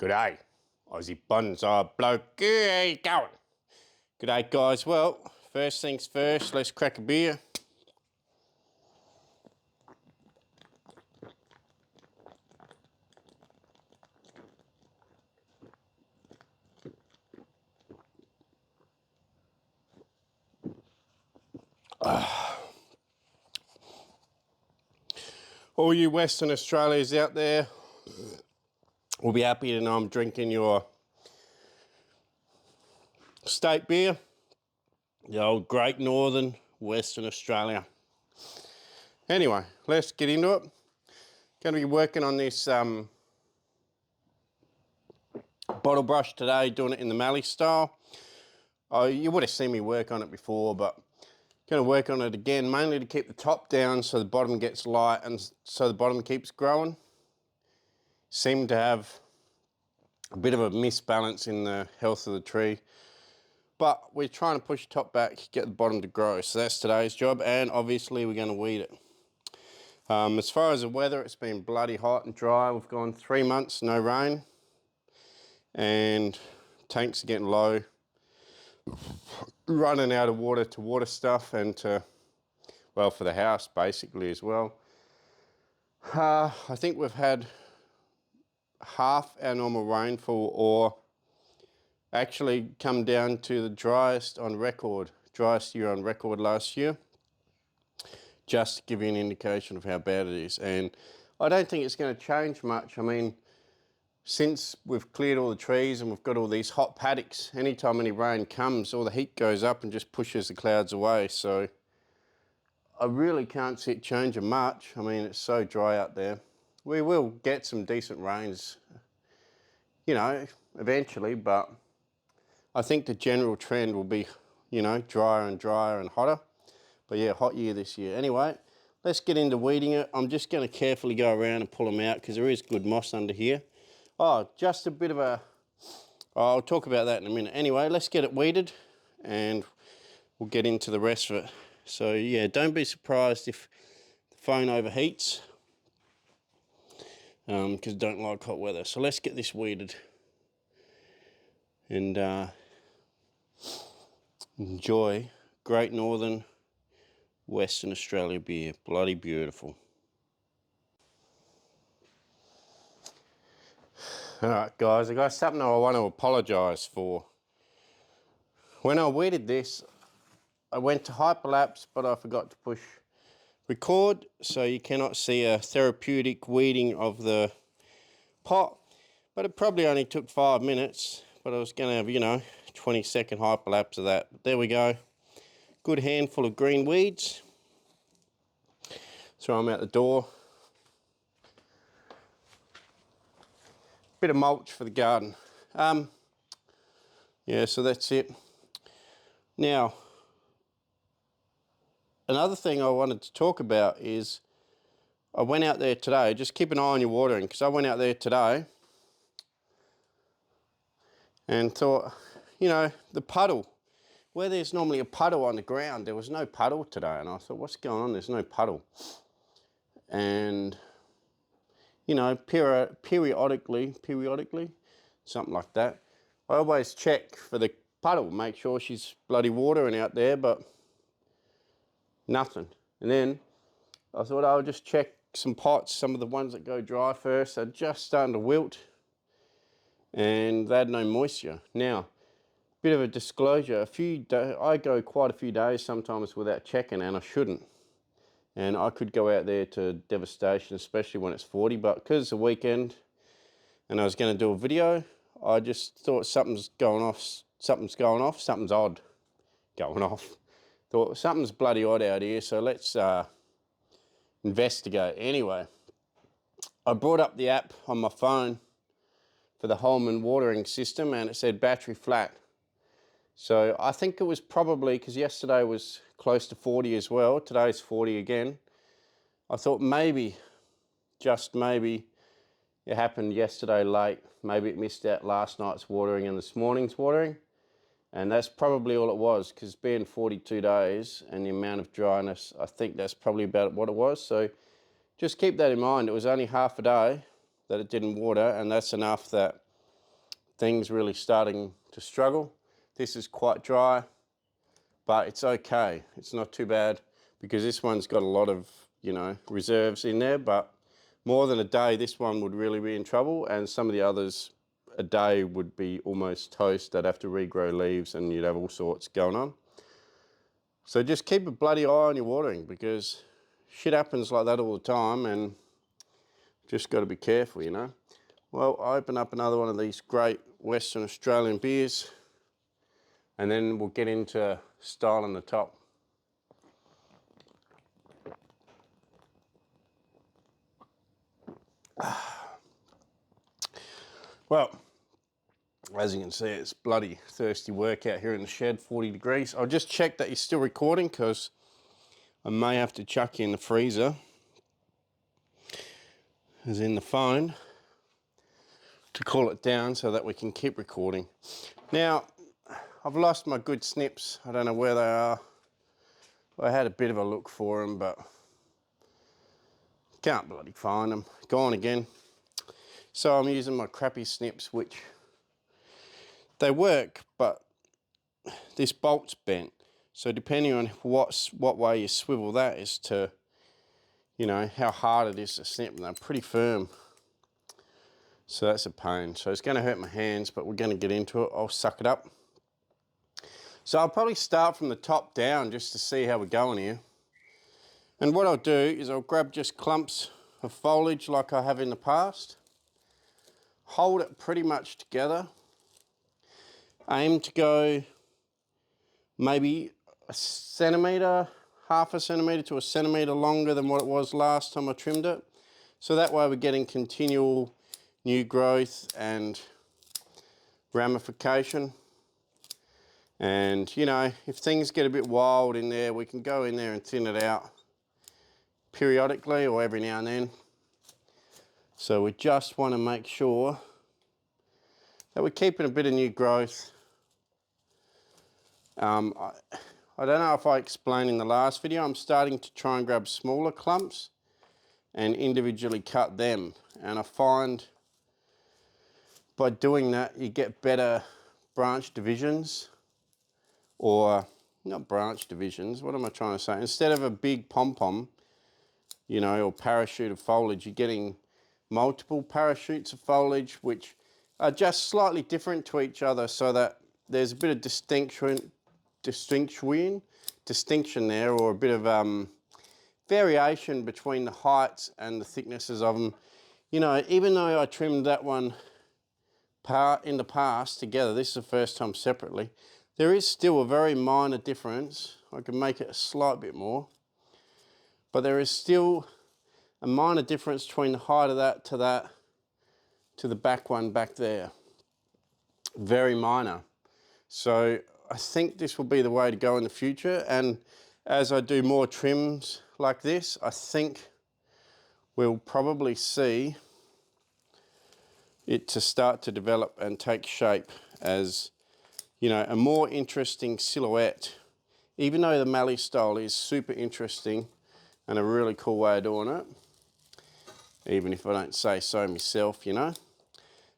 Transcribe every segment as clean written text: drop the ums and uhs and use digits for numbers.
G'day, Aussie Bonsai Bloke. How you going? G'day, guys. Well, first things first, let's crack a beer. All you Western Australians out there will be happy to know I'm drinking your state beer, the old Great Northern Western Australia. Anyway, let's get into it. Going to be working on this bottle brush today, doing it in the Mallee-style. Oh, you would have seen me work on it before, but going to work on it again, mainly to keep the top down so the bottom gets light and so the bottom keeps growing. Seem to have a bit of a misbalance in the health of the tree, but we're trying to push the top back, get the bottom to grow. So that's today's job, and obviously we're going to weed it. As far as the weather, it's been bloody hot and dry. We've gone 3 months, no rain, and tanks are getting low. Running out of water to water stuff and to, well, for the house basically as well. I think we've had half our normal rainfall, or actually come down to the driest on record, driest year on record last year, just to give you an indication of how bad it is. And I don't think it's going to change much. I mean, since we've cleared all the trees and we've got all these hot paddocks, anytime any rain comes, all the heat goes up and just pushes the clouds away. So I really can't see it changing much. I mean, it's so dry out there. We will get some decent rains, you know, eventually, but I think the general trend will be, you know, drier and drier and hotter. But yeah, hot year this year. Anyway, let's get into weeding it. I'm just going to carefully go around and pull them out because there is good moss under here. Oh, just a bit of a... I'll talk about that in a minute. Anyway, let's get it weeded and we'll get into the rest of it. So yeah, don't be surprised if the phone overheats because I don't like hot weather. So let's get this weeded and enjoy Great Northern Western Australia beer. Bloody beautiful. Alright guys, I got something I want to apologise for. When I weeded this, I went to hyperlapse, but I forgot to push record, so you cannot see a therapeutic weeding of the pot. But it probably only took 5 minutes, but I was going to have, you know, 20-second hyperlapse of that. But there we go. Good handful of green weeds. Throw them out the door. Bit of mulch for the garden. Yeah, so that's it. Now, another thing I wanted to talk about is I went out there today. Just keep an eye on your watering, because I went out there today and thought, you know, the puddle, where there's normally a puddle on the ground, there was no puddle today. And I thought, what's going on? There's no puddle. And you know, periodically, something like that. I always check for the puddle, make sure she's bloody watering out there, but nothing. And then I thought I'll just check some pots, some of the ones that go dry first. They're just starting to wilt and they had no moisture. Now, bit of a disclosure, I go quite a few days sometimes without checking, and I shouldn't. And I could go out there to devastation, especially when it's 40, but because it's a weekend and I was going to do a video, I just thought something's odd going off. Thought something's bloody odd out here, so let's investigate. Anyway, I brought up the app on my phone for the Holman watering system and it said battery flat. So I think it was probably, because yesterday was close to 40 as well, today's 40 again. I thought maybe, just maybe, it happened yesterday late. Maybe it missed out last night's watering and this morning's watering. And that's probably all it was, because being 42 days and the amount of dryness, I think that's probably about what it was. So just keep that in mind. It was only half a day that it didn't water, and that's enough that things really starting to struggle. This is quite dry, but it's okay. It's not too bad because this one's got a lot of, you know, reserves in there, but more than a day, this one would really be in trouble, and some of the others, a day would be almost toast. They'd have to regrow leaves and you'd have all sorts going on. So just keep a bloody eye on your watering because shit happens like that all the time and just got to be careful, you know. Well, I open up another one of these great Western Australian beers and then we'll get into styling the top. Well, as you can see, it's bloody thirsty work out here in the shed, 40 degrees. I'll just check that you're still recording because I may have to chuck you in the freezer, as in the phone, to cool it down so that we can keep recording. Now, I've lost my good snips. I don't know where they are. I had a bit of a look for them, but can't bloody find them. Gone again. So I'm using my crappy snips, which they work, but this bolt's bent. So depending on what way you swivel that is to, you know, how hard it is to snip, and they're pretty firm. So that's a pain. So it's going to hurt my hands, but we're going to get into it. I'll suck it up. So I'll probably start from the top down just to see how we're going here. And what I'll do is I'll grab just clumps of foliage like I have in the past. Hold it pretty much together. Aim to go maybe a centimetre, half a centimetre to a centimetre longer than what it was last time I trimmed it. So that way we're getting continual new growth and ramification. And you know, if things get a bit wild in there, we can go in there and thin it out periodically or every now and then. So we just want to make sure that we're keeping a bit of new growth. I don't know if I explained in the last video, I'm starting to try and grab smaller clumps and individually cut them. And I find by doing that, you get better branch divisions, or not branch divisions, what am I trying to say? Instead of a big pom-pom, you know, or parachute of foliage, you're getting multiple parachutes of foliage, which are just slightly different to each other so that there's a bit of distinction there, or a bit of variation between the heights and the thicknesses of them. You know, even though I trimmed that one in the past together, this is the first time separately, there is still a very minor difference. I can make it a slight bit more, but there is still a minor difference between the height of that to the back one back there. Very minor. So I think this will be the way to go in the future, and as I do more trims like this, I think we'll probably see it to start to develop and take shape as, you know, a more interesting silhouette. Even though the Mallee-style is super interesting and a really cool way of doing it, even if I don't say so myself, you know,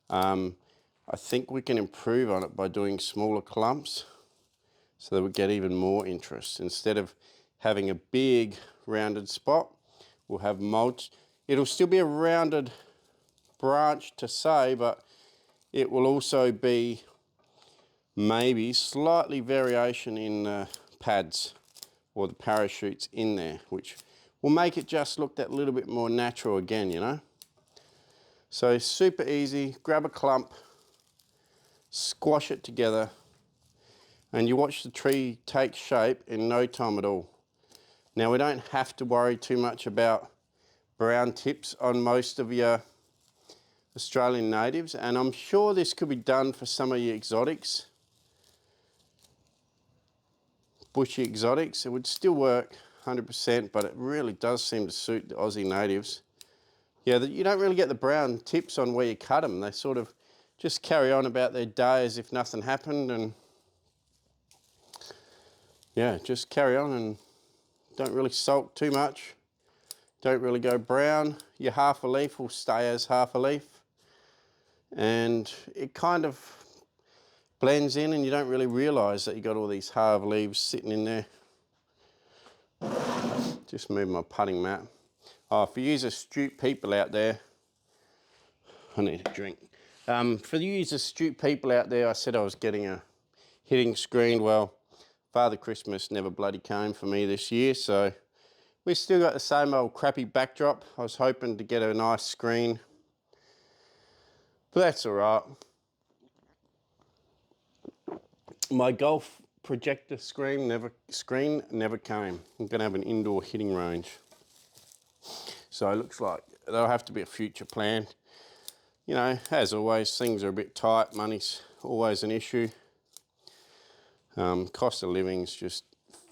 I think we can improve on it by doing smaller clumps so that we get even more interest. Instead of having a big rounded spot, we'll have it'll still be a rounded branch to say, but it will also be maybe slightly variation in the pads or the parachutes in there, which will make it just look that little bit more natural again, you know. So super easy, grab a clump, squash it together, and you watch the tree take shape in no time at all. Now we don't have to worry too much about brown tips on most of your Australian natives, and I'm sure this could be done for some of your exotics, bushy exotics. It would still work 100%, but it really does seem to suit the Aussie natives. Yeah, you don't really get the brown tips on where you cut them. They sort of just carry on about their day as if nothing happened, and yeah, just carry on and don't really sulk too much. Don't really go brown. Your half a leaf will stay as half a leaf. and it kind of blends in and you don't really realise that you got all these halve leaves sitting in there. Just move my putting mat. Oh, for you astute people out there, I need a drink. For you astute people out there, I said I was getting a hitting screen. Well, Father Christmas never bloody came for me this year, so we still got the same old crappy backdrop. I was hoping to get a nice screen, but that's all right. My golf projector screen never came. I'm gonna have an indoor hitting range. So it looks like that'll have to be a future plan. You know, as always, things are a bit tight. Money's always an issue. Cost of living's just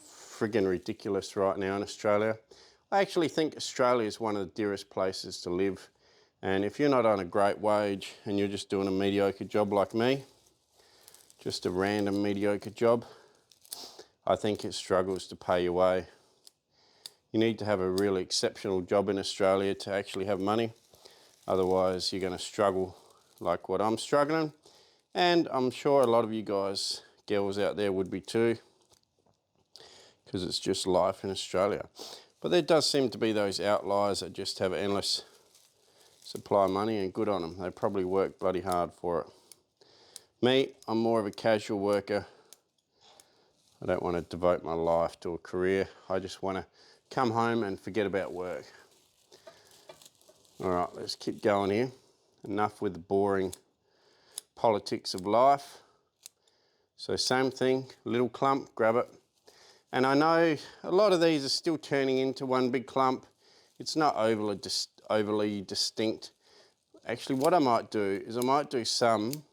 friggin' ridiculous right now in Australia. I actually think Australia is one of the dearest places to live. And if you're not on a great wage and you're just doing a mediocre job like me, just a random mediocre job, I think it struggles to pay your way. You need to have a really exceptional job in Australia to actually have money. Otherwise, you're going to struggle like what I'm struggling. And I'm sure a lot of you guys, girls out there would be too, because it's just life in Australia. But there does seem to be those outliers that just have endless supply of money, and good on them. They probably work bloody hard for it. Me, I'm more of a casual worker. I don't want to devote my life to a career. I just want to come home and forget about work. All right, let's keep going here. Enough with the boring politics of life. So same thing, little clump, grab it. And I know a lot of these are still turning into one big clump. It's not overly distinct. Actually, what I might do is I might do some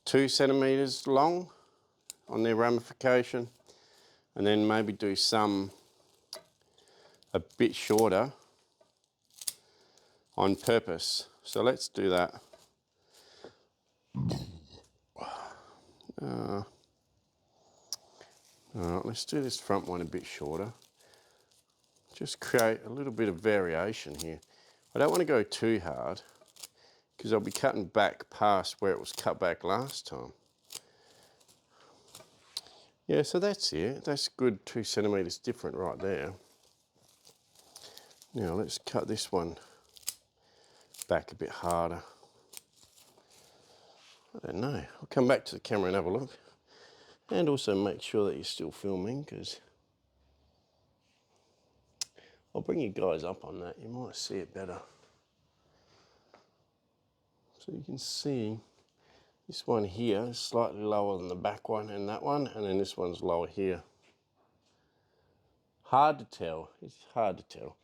2 centimetres long on their ramification, and then maybe do some a bit shorter on purpose. So let's do that. Let's do this front one a bit shorter. Just create a little bit of variation here. I don't want to go too hard because I'll be cutting back past where it was cut back last time. Yeah, so that's it. That's good 2 centimetres different right there. Now let's cut this one back a bit harder. I don't know. I'll come back to the camera and have a look. And also make sure that you're still filming, because I'll bring you guys up on that. You might see it better. So you can see this one here is slightly lower than the back one and that one, and then this one's lower here. Hard to tell. It's hard to tell.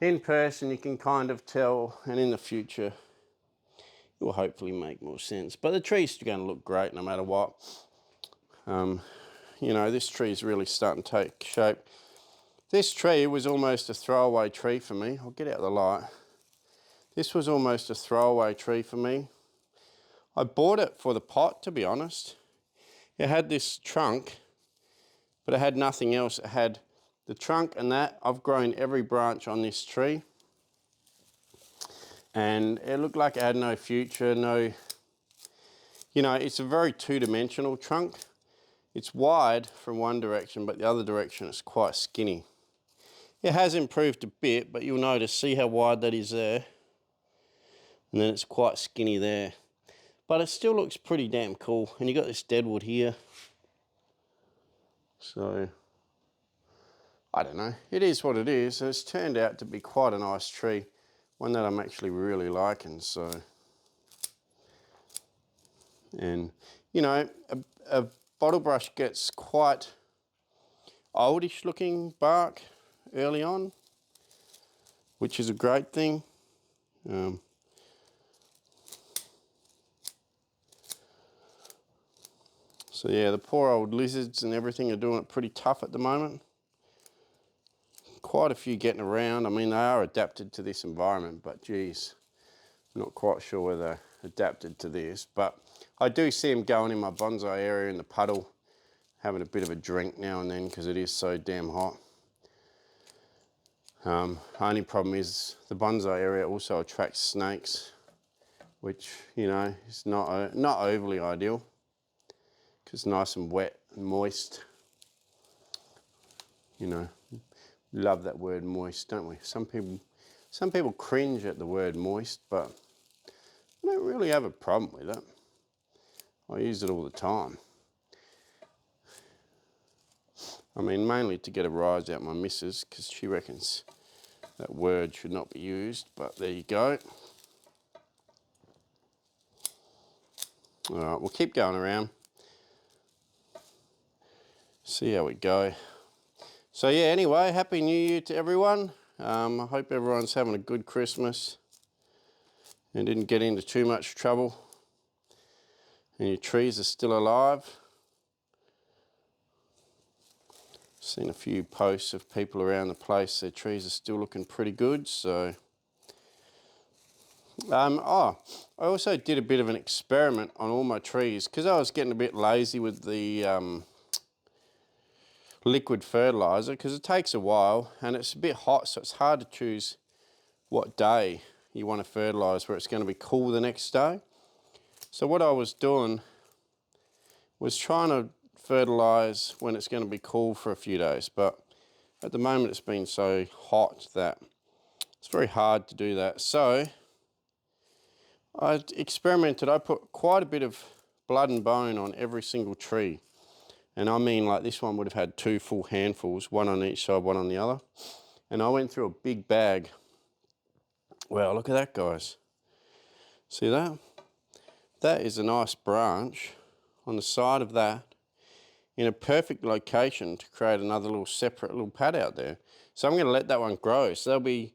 In person you can kind of tell, and in the future it will hopefully make more sense. But the tree's still going to look great no matter what. You know, this tree is really starting to take shape. This tree was almost a throwaway tree for me. I'll get out the light. This was almost a throwaway tree for me. I bought it for the pot, to be honest. It had this trunk, but it had nothing else. It had the trunk and that. I've grown every branch on this tree. And it looked like it had no future, no... You know, it's a very two-dimensional trunk. It's wide from one direction, but the other direction it's quite skinny. It has improved a bit, but you'll notice, see how wide that is there? And then it's quite skinny there. But it still looks pretty damn cool. And you got this deadwood here. So, I don't know. It is what it is. And it's turned out to be quite a nice tree. One that I'm actually really liking, so. And, you know, a bottle brush gets quite oldish looking bark early on, which is a great thing. So yeah, the poor old lizards and everything are doing it pretty tough at the moment. Quite a few getting around. I mean, they are adapted to this environment, but geez, I'm not quite sure whether they're adapted to this. But I do see them going in my bonsai area in the puddle, having a bit of a drink now and then because it is so damn hot. Only problem is the bonsai area also attracts snakes, which, you know, is not overly ideal because it's nice and wet and moist. You know, love that word moist, don't we? Some people cringe at the word moist, but I don't really have a problem with it. I use it all the time. I mean, mainly to get a rise out my missus, because she reckons that word should not be used, but there you go. All right, we'll keep going around. See how we go. So yeah, anyway, Happy New Year to everyone. I hope everyone's having a good Christmas and didn't get into too much trouble and your trees are still alive. Seen a few posts of people around the place, their trees are still looking pretty good, so. I also did a bit of an experiment on all my trees because I was getting a bit lazy with the liquid fertilizer because it takes a while and it's a bit hot, so it's hard to choose what day you want to fertilize where it's going to be cool the next day. So what I was doing was trying to fertilize when it's going to be cool for a few days, but at the moment it's been so hot that it's very hard to do that. So I experimented, I put quite a bit of blood and bone on every single tree. And I mean, like, this one would have had 2 full handfuls, one on each side, one on the other. And I went through a big bag. Wow, look at that, guys. See that? That is a nice branch on the side of that in a perfect location to create another little separate little pad out there. So I'm going to let that one grow. So there'll be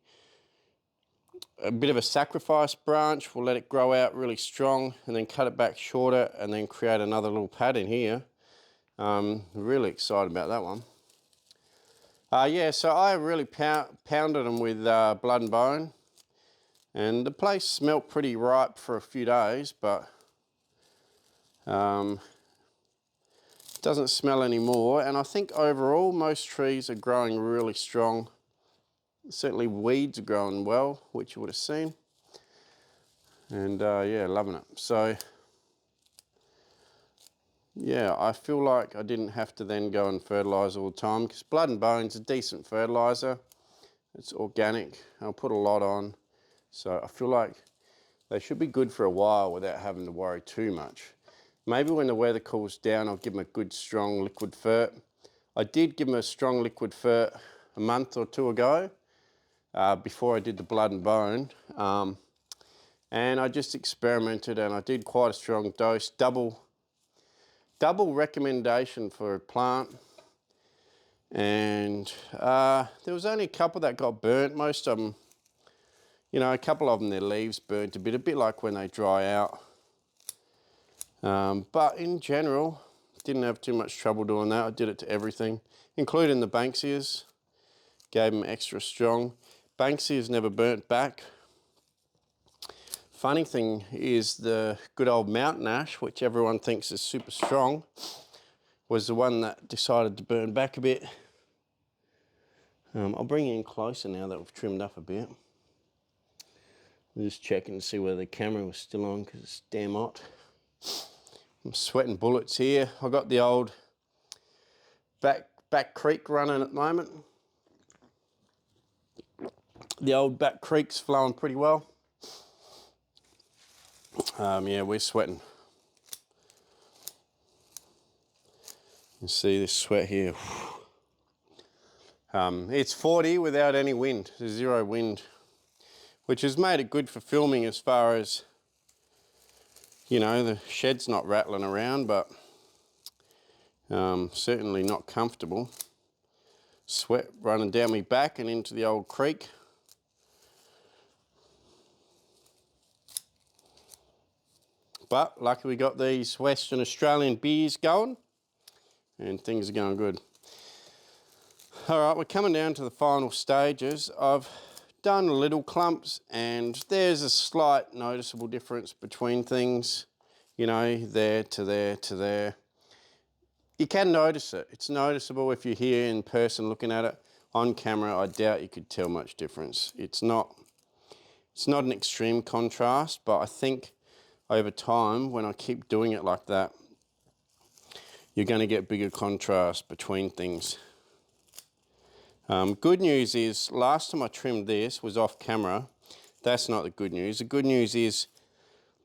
a bit of a sacrifice branch. We'll let it grow out really strong and then cut it back shorter and then create another little pad in here. Really excited about that one. Yeah, so I really pounded them with blood and bone, and the place smelt pretty ripe for a few days, but doesn't smell anymore. And I think overall most trees are growing really strong. Certainly weeds are growing well, which you would have seen. And yeah, loving it. So yeah, I feel like I didn't have to then go and fertilise all the time because blood and bone's a decent fertiliser. It's organic. I'll put a lot on. So I feel like they should be good for a while without having to worry too much. Maybe when the weather cools down, I'll give them a good strong liquid fert. I did give them a strong liquid fert a month or 2 ago, before I did the blood and bone. And I just experimented and I did quite a strong dose, double recommendation for a plant. And there was only a couple that got burnt. Most of them, you know, a couple of them, their leaves burnt a bit like when they dry out. But in general, didn't have too much trouble doing that. I did it to everything, including the Banksias. Gave them extra strong. Banksias never burnt back. Funny thing is the good old mountain ash, which everyone thinks is super strong, was the one that decided to burn back a bit. I'll bring you in closer now that we've trimmed up a bit. I'm just checking to see whether the camera was still on because it's damn hot. I'm sweating bullets here. I've got the old back creek running at the moment. The old back creek's flowing pretty well. Yeah, we're sweating. You see this sweat here. It's 40 without any wind, there's 0 wind, which has made it good for filming as far as, you know, the shed's not rattling around, but certainly not comfortable. Sweat running down my back and into the old creek. But lucky we got these Western Australian beers going and things are going good. All right, we're coming down to the final stages. I've done little clumps and there's a slight noticeable difference between things, you know, there to there to there. You can notice it. It's noticeable if you're here in person looking at it. On camera, I doubt you could tell much difference. It's not It's not an extreme contrast, but I think over time, when I keep doing it like that, you're going to get bigger contrast between things. Good news is, last time I trimmed this was off camera. That's not the good news. The good news is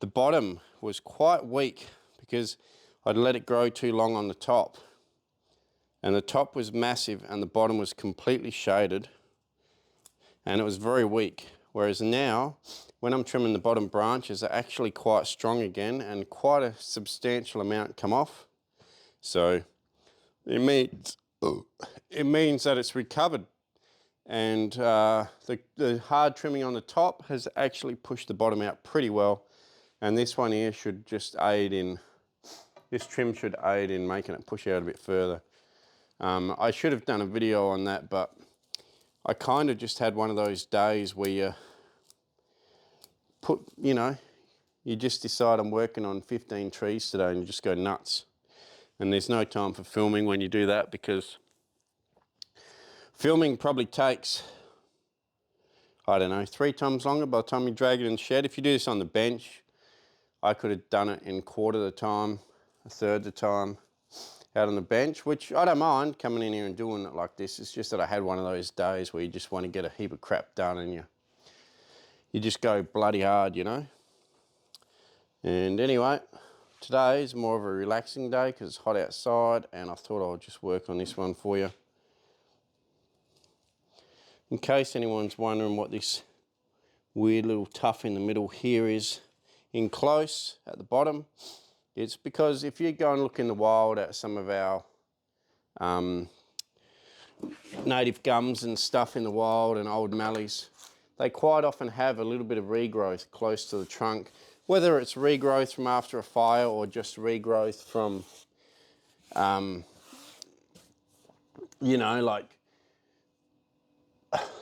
the bottom was quite weak because I'd let it grow too long on the top. And the top was massive and the bottom was completely shaded. And it was very weak. Whereas now, when I'm trimming the bottom branches, they're actually quite strong again and quite a substantial amount come off. So it means that it's recovered. And the hard trimming on the top has actually pushed the bottom out pretty well. And this one here should just aid in, this trim should aid in making it push out a bit further. I should have done a video on that, but I kind of just had one of those days where you put, you know, you just decide I'm working on 15 trees today and you just go nuts. And there's no time for filming when you do that, because filming probably takes, I don't know, 3 times longer by the time you drag it in the shed. If you do this on the bench, I could have done it in quarter the time, a third the time out on the bench, which I don't mind coming in here and doing it like this. It's just that I had one of those days where you just want to get a heap of crap done and you just go bloody hard, you know. And anyway, today is more of a relaxing day because it's hot outside, and I thought I would just work on this one for you. In case anyone's wondering what this weird little tuff in the middle here is in close at the bottom, it's because if you go and look in the wild at some of our native gums and stuff in the wild and old mallees, they quite often have a little bit of regrowth close to the trunk, whether it's regrowth from after a fire or just regrowth from, you know, like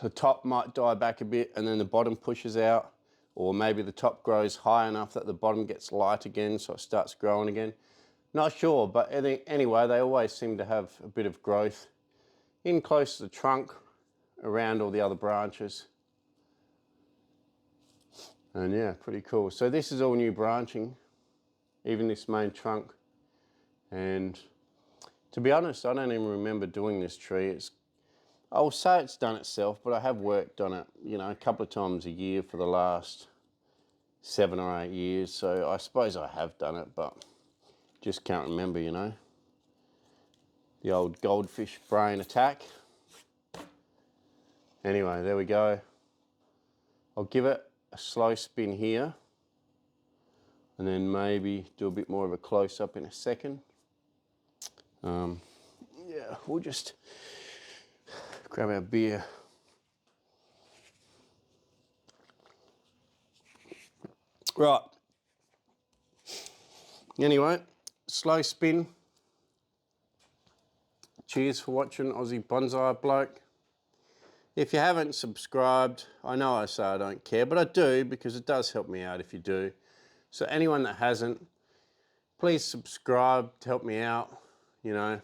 the top might die back a bit and then the bottom pushes out, or maybe the top grows high enough that the bottom gets light again so it starts growing again. Not sure, but anyway, they always seem to have a bit of growth in close to the trunk around all the other branches. And yeah, pretty cool. So this is all new branching, even this main trunk. And to be honest, I don't even remember doing this tree. I'll say it's done itself, but I have worked on it, you know, a couple of times a year for the last 7 or 8 years. So I suppose I have done it, but just can't remember, you know. The old goldfish brain attack. Anyway, there we go. I'll give it a slow spin here and then maybe do a bit more of a close-up in a second. Yeah, we'll just grab our beer. Right. Anyway, slow spin. Cheers for watching, Aussie Bonsai Bloke. If you haven't subscribed, I know I say I don't care, but I do, because it does help me out if you do. So anyone that hasn't, please subscribe to help me out, you know.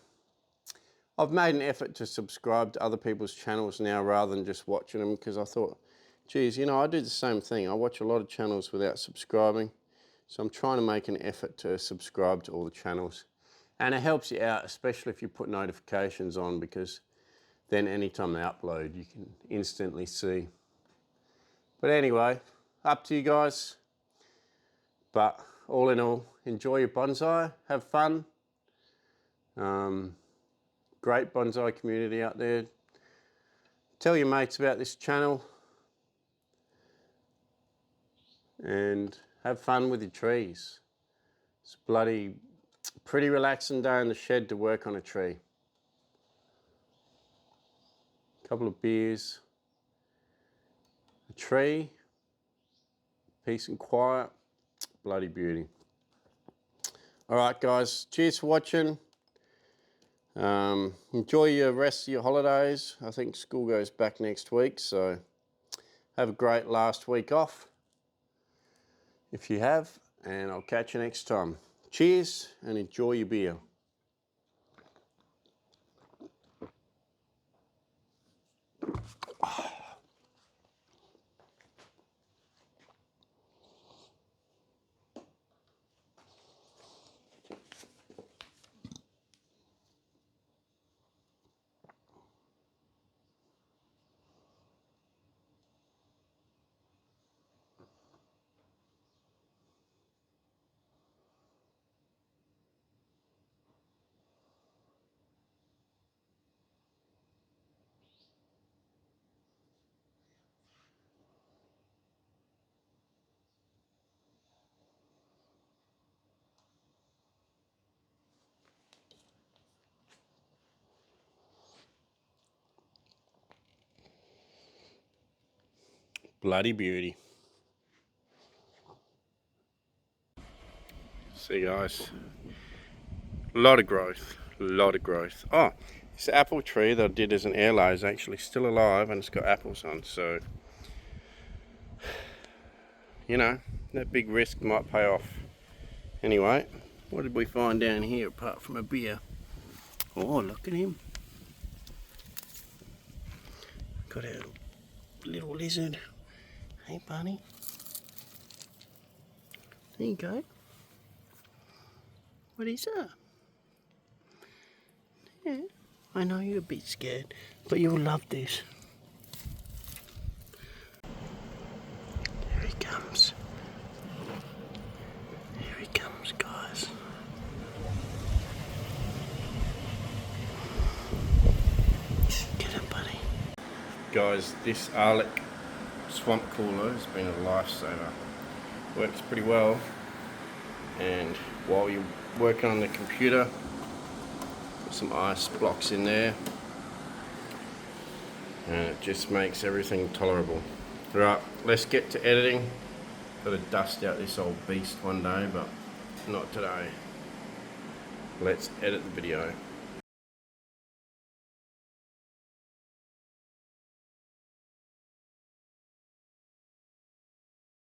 I've made an effort to subscribe to other people's channels now rather than just watching them, because I thought, geez, you know, I do the same thing. I watch a lot of channels without subscribing. So I'm trying to make an effort to subscribe to all the channels. And it helps you out, especially if you put notifications on, because then anytime they upload, you can instantly see. But anyway, up to you guys. But all in all, enjoy your bonsai, have fun. Great bonsai community out there. Tell your mates about this channel. And have fun with your trees. It's bloody pretty relaxing day in the shed to work on a tree. Couple of beers, a tree, peace and quiet, bloody beauty. All right, guys, cheers for watching. Enjoy your rest of your holidays. I think school goes back next week, so have a great last week off if you have, and I'll catch you next time. Cheers and enjoy your beer. Bloody beauty. See guys, a lot of growth, Oh, this apple tree that I did as an heirloom is actually still alive and it's got apples on, so you know, that big risk might pay off. Anyway, what did we find down here apart from a beer? Oh, look at him. Got our little lizard. Hey bunny. There you go. What is that? Yeah, I know you're a bit scared, but you'll love this. Here he comes. Here he comes, guys. Get him, buddy. Guys, this Arlic swamp cooler has been a lifesaver. Works pretty well, and while you're working on the computer, put some ice blocks in there, and it just makes everything tolerable. Right, let's get to editing. Got to dust out this old beast one day, but not today. Let's edit the video.